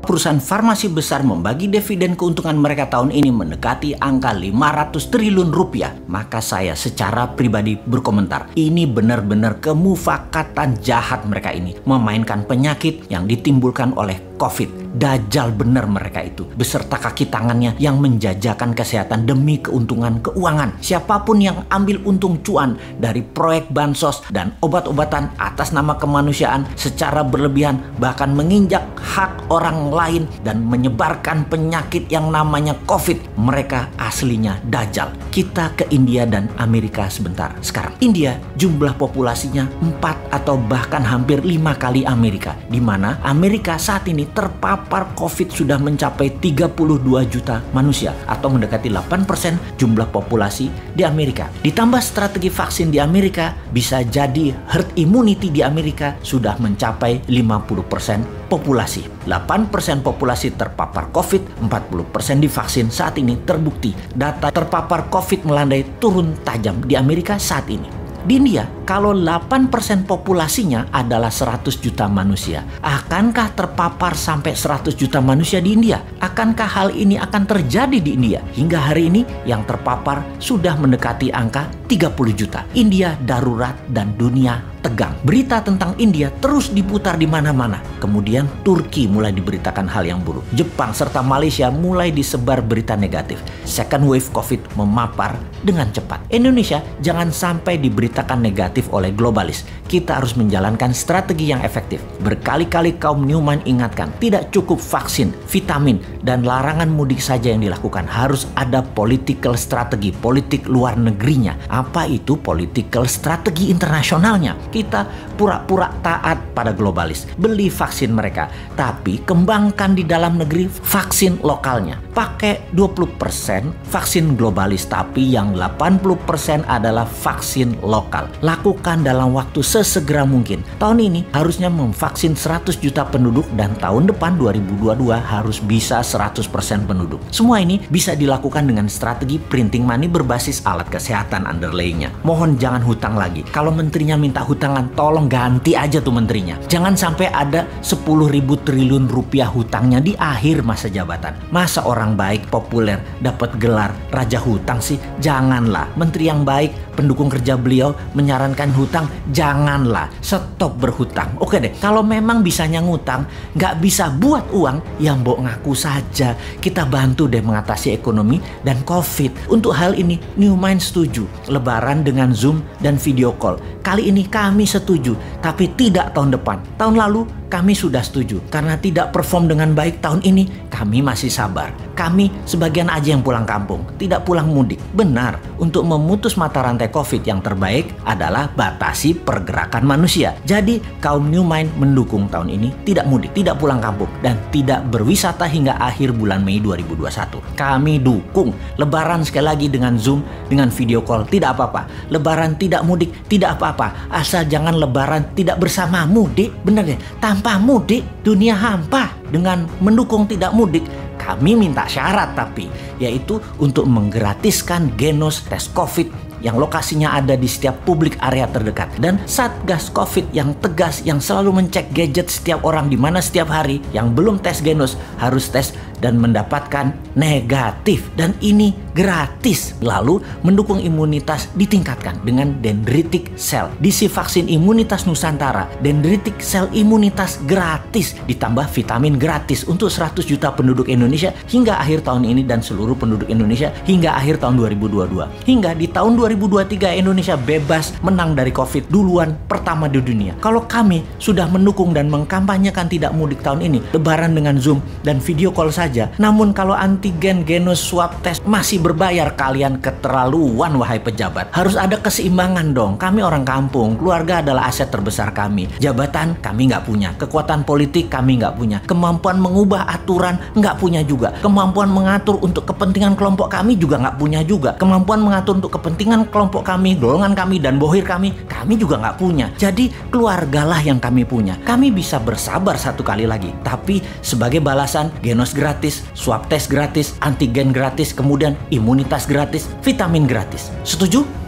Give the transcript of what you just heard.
Perusahaan farmasi besar membagi dividen keuntungan mereka tahun ini mendekati angka 500 triliun rupiah. Maka saya secara pribadi berkomentar, ini benar-benar kemufakatan jahat mereka ini. Memainkan penyakit yang ditimbulkan oleh COVID. Dajjal benar mereka itu, beserta kaki tangannya yang menjajakan kesehatan demi keuntungan keuangan. Siapapun yang ambil untung cuan dari proyek bansos dan obat-obatan atas nama kemanusiaan secara berlebihan, bahkan menginjak hak orang lain dan menyebarkan penyakit yang namanya COVID, mereka aslinya Dajjal. Kita ke India dan Amerika sebentar. Sekarang India jumlah populasinya 4 atau bahkan hampir 5 kali Amerika, di mana Amerika saat ini terpapar COVID sudah mencapai 32 juta manusia atau mendekati 8% jumlah populasi di Amerika. Ditambah strategi vaksin di Amerika, bisa jadi herd immunity di Amerika sudah mencapai 50% populasi. 8% populasi terpapar COVID, 40% divaksin. Saat ini terbukti data terpapar COVID melandai turun tajam di Amerika saat ini. Di India, kalau 8% populasinya adalah 100 juta manusia, akankah terpapar sampai 100 juta manusia di India? Akankah hal ini akan terjadi di India? Hingga hari ini yang terpapar sudah mendekati angka 30 juta. India darurat dan dunia tegang. Berita tentang India terus diputar di mana-mana. Kemudian Turki mulai diberitakan hal yang buruk. Jepang serta Malaysia mulai disebar berita negatif. Second wave COVID memapar dengan cepat. Indonesia jangan sampai diberitakan negatif oleh globalis. Kita harus menjalankan strategi yang efektif. Berkali-kali kaum Newman ingatkan, tidak cukup vaksin, vitamin, dan larangan mudik saja yang dilakukan. Harus ada political strategi, politik luar negerinya. Apa itu political strategi internasionalnya? Kita pura-pura taat pada globalis, beli vaksin mereka, tapi kembangkan di dalam negeri vaksin lokalnya. Pakai 20% vaksin globalis, tapi yang 80% adalah vaksin lokal. Lakukan dalam waktu sesegera mungkin. Tahun ini harusnya memvaksin 100 juta penduduk dan tahun depan 2022 harus bisa 100% penduduk. Semua ini bisa dilakukan dengan strategi printing money berbasis alat kesehatan underlaynya. Mohon jangan hutang lagi. Kalau menterinya minta hutangan, tolong ganti aja tuh menterinya. Jangan sampai ada 10.000 triliun rupiah hutangnya di akhir masa jabatan. Masa orang baik populer dapat gelar raja hutang sih? Janganlah. Menteri yang baik, pendukung kerja beliau menyarankan hutang, janganlah. Stop berhutang. Oke deh, kalau memang bisanya ngutang, nggak bisa buat uang, ya mbok ngaku saja. Kita bantu deh mengatasi ekonomi dan COVID. Untuk hal ini, New Mind setuju. Lebaran dengan Zoom dan video call. Kali ini kami setuju, tapi tidak tahun depan. Tahun lalu kami sudah setuju. Karena tidak perform dengan baik tahun ini, kami masih sabar. Kami sebagian aja yang pulang kampung, tidak pulang mudik. Benar, untuk memutus mata rantai COVID yang terbaik adalah batasi pergerakan manusia. Jadi kaum New Mind mendukung tahun ini tidak mudik, tidak pulang kampung, dan tidak berwisata hingga akhir bulan Mei 2021. Kami dukung Lebaran sekali lagi dengan Zoom, dengan video call, tidak apa-apa. Lebaran tidak mudik, tidak apa-apa. Asal jangan Lebaran tidak bersama mudik. Bener deh, tanpa mudik dunia hampa. Dengan mendukung tidak mudik, kami minta syarat tapi, yaitu untuk menggratiskan Genos tes COVID yang lokasinya ada di setiap publik area terdekat, dan Satgas COVID yang tegas yang selalu mencek gadget setiap orang di mana setiap hari. Yang belum tes Genos harus tes dan mendapatkan negatif, dan ini gratis. Lalu mendukung imunitas ditingkatkan dengan dendritic cell. Diisi vaksin imunitas Nusantara, dendritic cell imunitas gratis, ditambah vitamin gratis untuk 100 juta penduduk Indonesia hingga akhir tahun ini dan seluruh penduduk Indonesia hingga akhir tahun 2022. Hingga di tahun 2023 Indonesia bebas menang dari COVID duluan pertama di dunia. Kalau kami sudah mendukung dan mengkampanyekan tidak mudik tahun ini, Lebaran dengan Zoom dan video call saja. Namun kalau antigen, Genos, swab test masih berbayar, kalian keterlaluan wahai pejabat. Harus ada keseimbangan dong. Kami orang kampung, keluarga adalah aset terbesar kami. Jabatan kami nggak punya, kekuatan politik kami nggak punya, kemampuan mengubah aturan nggak punya juga, kemampuan mengatur untuk kepentingan kelompok kami juga nggak punya juga, kemampuan mengatur untuk kepentingan kelompok kami, golongan kami, dan bohir kami juga nggak punya. Jadi keluargalah yang kami punya. Kami bisa bersabar satu kali lagi, tapi sebagai balasan Genos gratis, swab test gratis, antigen gratis, kemudian imunitas gratis, vitamin gratis. Setuju?